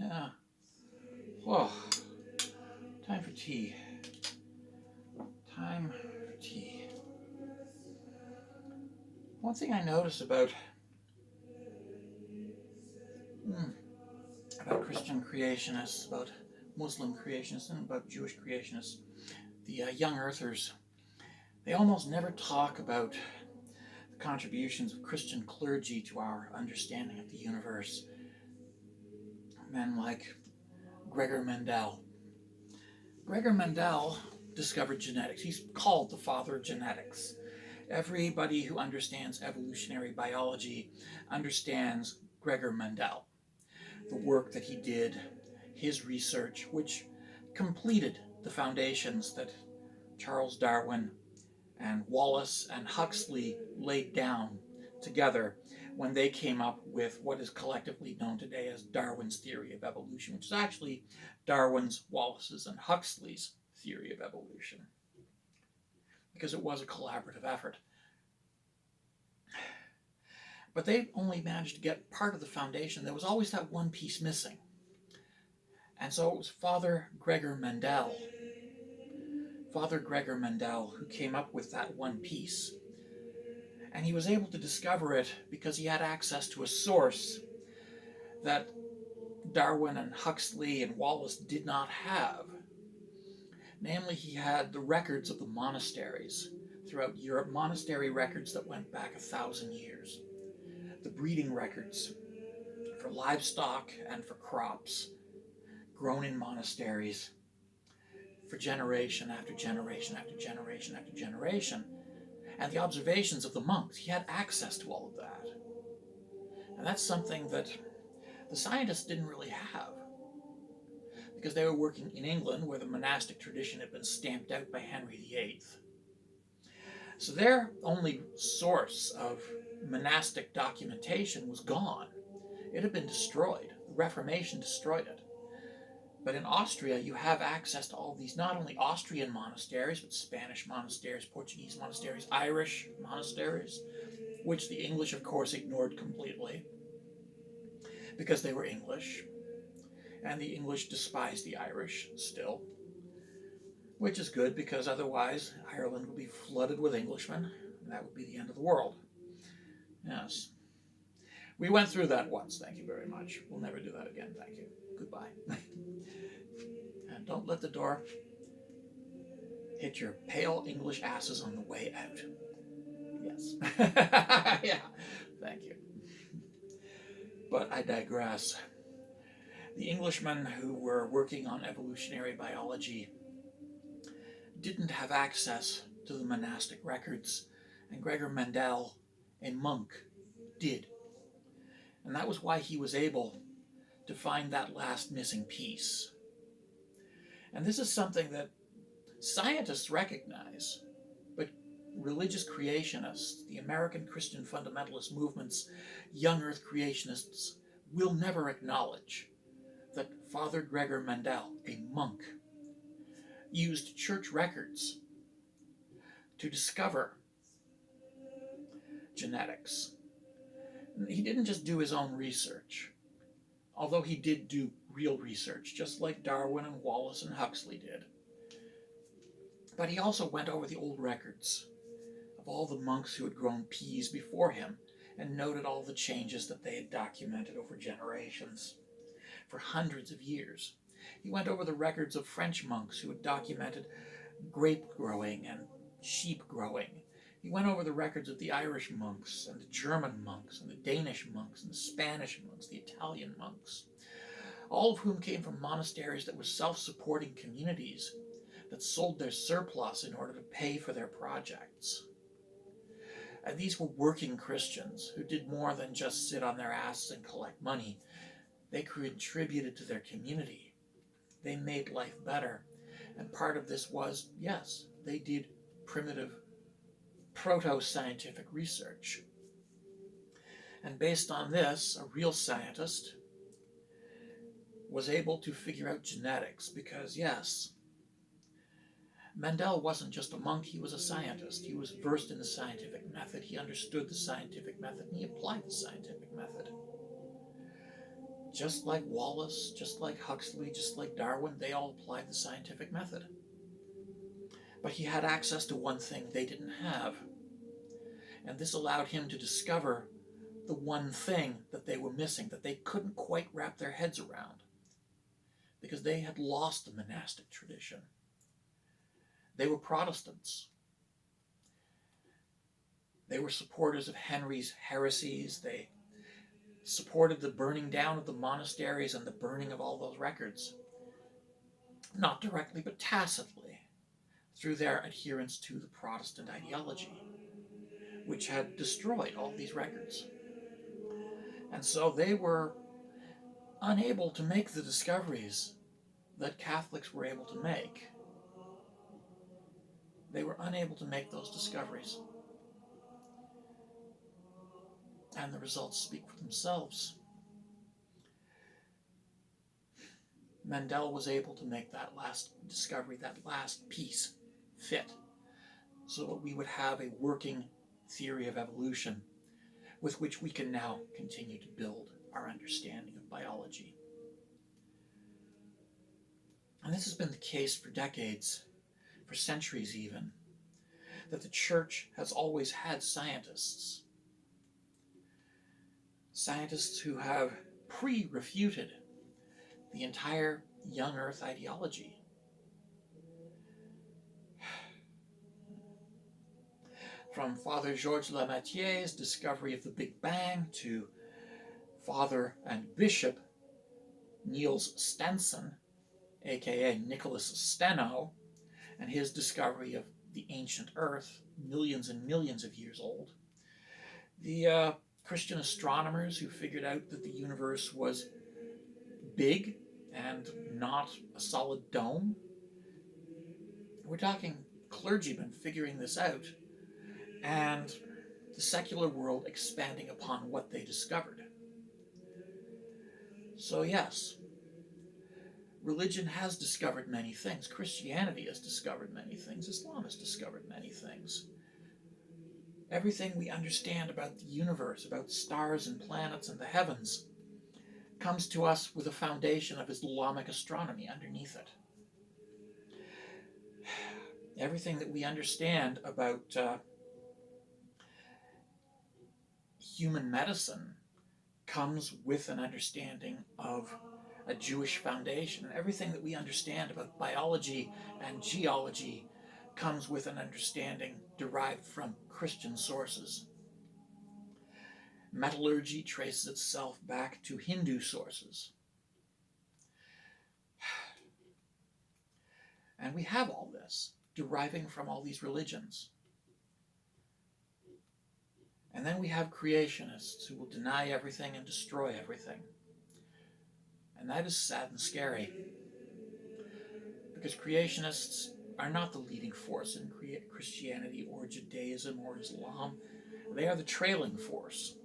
Yeah. Whoa. Time for tea. Time for tea. One thing I noticed hmm, about Christian creationists, about Muslim creationists, and about Jewish creationists, the young earthers, they almost never talk about the contributions of Christian clergy to our understanding of the universe. Men like Gregor Mendel. Gregor Mendel discovered genetics. He's called the father of genetics. Everybody who understands evolutionary biology understands Gregor Mendel, the work that he did, his research, which completed the foundations that Charles Darwin and Wallace and Huxley laid down together when they came up with what is collectively known today as Darwin's theory of evolution, which is actually Darwin's, Wallace's, and Huxley's theory of evolution, because it was a collaborative effort. But they only managed to get part of the foundation. There was always that one piece missing. And so it was Father Gregor Mendel, who came up with that one piece. And he was able to discover it because he had access to a source that Darwin and Huxley and Wallace did not have. Namely, he had the records of the monasteries throughout Europe, monastery records that went back 1,000 years. The breeding records for livestock and for crops grown in monasteries for generation after generation after generation after generation. And the observations of the monks. He had access to all of that. And that's something that the scientists didn't really have, because they were working in England, where the monastic tradition had been stamped out by Henry VIII. So their only source of monastic documentation was gone. It had been destroyed. The Reformation destroyed it. But in Austria, you have access to all these, not only Austrian monasteries, but Spanish monasteries, Portuguese monasteries, Irish monasteries, which the English, of course, ignored completely because they were English. And the English despised the Irish still, which is good, because otherwise Ireland would be flooded with Englishmen, and that would be the end of the world. Yes. We went through that once, thank you very much. We'll never do that again, thank you. Goodbye. And don't let the door hit your pale English asses on the way out. Yes. Yeah, thank you. But I digress. The Englishmen who were working on evolutionary biology didn't have access to the monastic records, and Gregor Mendel, a monk, did. And that was why he was able to find that last missing piece. And this is something that scientists recognize, but religious creationists, the American Christian fundamentalist movement's young earth creationists, will never acknowledge that Father Gregor Mendel, a monk, used church records to discover genetics. He didn't just do his own research, although he did do real research, just like Darwin and Wallace and Huxley did. But he also went over the old records of all the monks who had grown peas before him and noted all the changes that they had documented over generations for hundreds of years. He went over the records of French monks who had documented grape growing and sheep growing. He went over the records of the Irish monks and the German monks and the Danish monks and the Spanish monks, the Italian monks, all of whom came from monasteries that were self-supporting communities that sold their surplus in order to pay for their projects. And these were working Christians who did more than just sit on their asses and collect money. They contributed to their community. They made life better. And part of this was, yes, they did primitive, proto-scientific research. And based on this, a real scientist was able to figure out genetics, because, yes, Mendel wasn't just a monk, he was a scientist. He was versed in the scientific method, he understood the scientific method, and he applied the scientific method. Just like Wallace, just like Huxley, just like Darwin, they all applied the scientific method. But he had access to one thing they didn't have. And this allowed him to discover the one thing that they were missing, that they couldn't quite wrap their heads around, because they had lost the monastic tradition. They were Protestants. They were supporters of Henry's heresies. They supported the burning down of the monasteries and the burning of all those records. Not directly, but tacitly, through their adherence to the Protestant ideology, which had destroyed all these records. And so they were unable to make the discoveries that Catholics were able to make. They were unable to make those discoveries. And the results speak for themselves. Mendel was able to make that last discovery, that last piece, fit, so that we would have a working theory of evolution with which we can now continue to build our understanding of biology. And this has been the case for decades, for centuries even, that the Church has always had scientists. Scientists who have pre-refuted the entire young Earth ideology. From Father Georges Lametier's discovery of the Big Bang to Father and Bishop Niels Stenson, aka Nicholas Steno, and his discovery of the ancient Earth, millions and millions of years old. The Christian astronomers who figured out that the universe was big and not a solid dome. We're talking clergymen figuring this out, and the secular world expanding upon what they discovered. So yes, religion has discovered many things. Christianity has discovered many things. Islam has discovered many things. Everything we understand about the universe, about stars and planets and the heavens, comes to us with a foundation of Islamic astronomy underneath it. Everything that we understand about human medicine comes with an understanding of a Jewish foundation. Everything that we understand about biology and geology comes with an understanding derived from Christian sources. Metallurgy traces itself back to Hindu sources. And we have all this deriving from all these religions. And then we have creationists who will deny everything and destroy everything. And that is sad and scary, because creationists are not the leading force in Christianity or Judaism or Islam. They are the trailing force.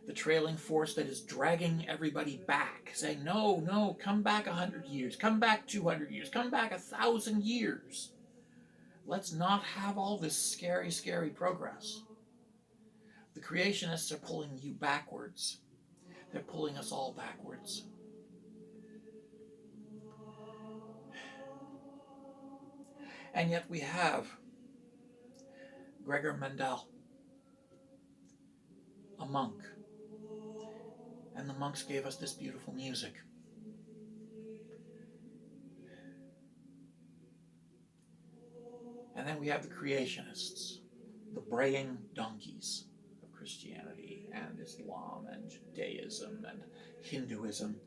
The trailing force that is dragging everybody back, saying, no, no, come back 100 years, come back 200 years, come back 1,000 years. Let's not have all this scary, scary progress. The creationists are pulling you backwards. They're pulling us all backwards. And yet we have Gregor Mendel, a monk. And the monks gave us this beautiful music. And then we have the creationists, the braying donkeys of Christianity and Islam and Judaism and Hinduism,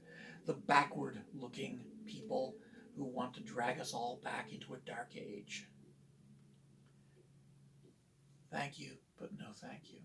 the backward-looking people who want to drag us all back into a dark age. Thank you, but no thank you.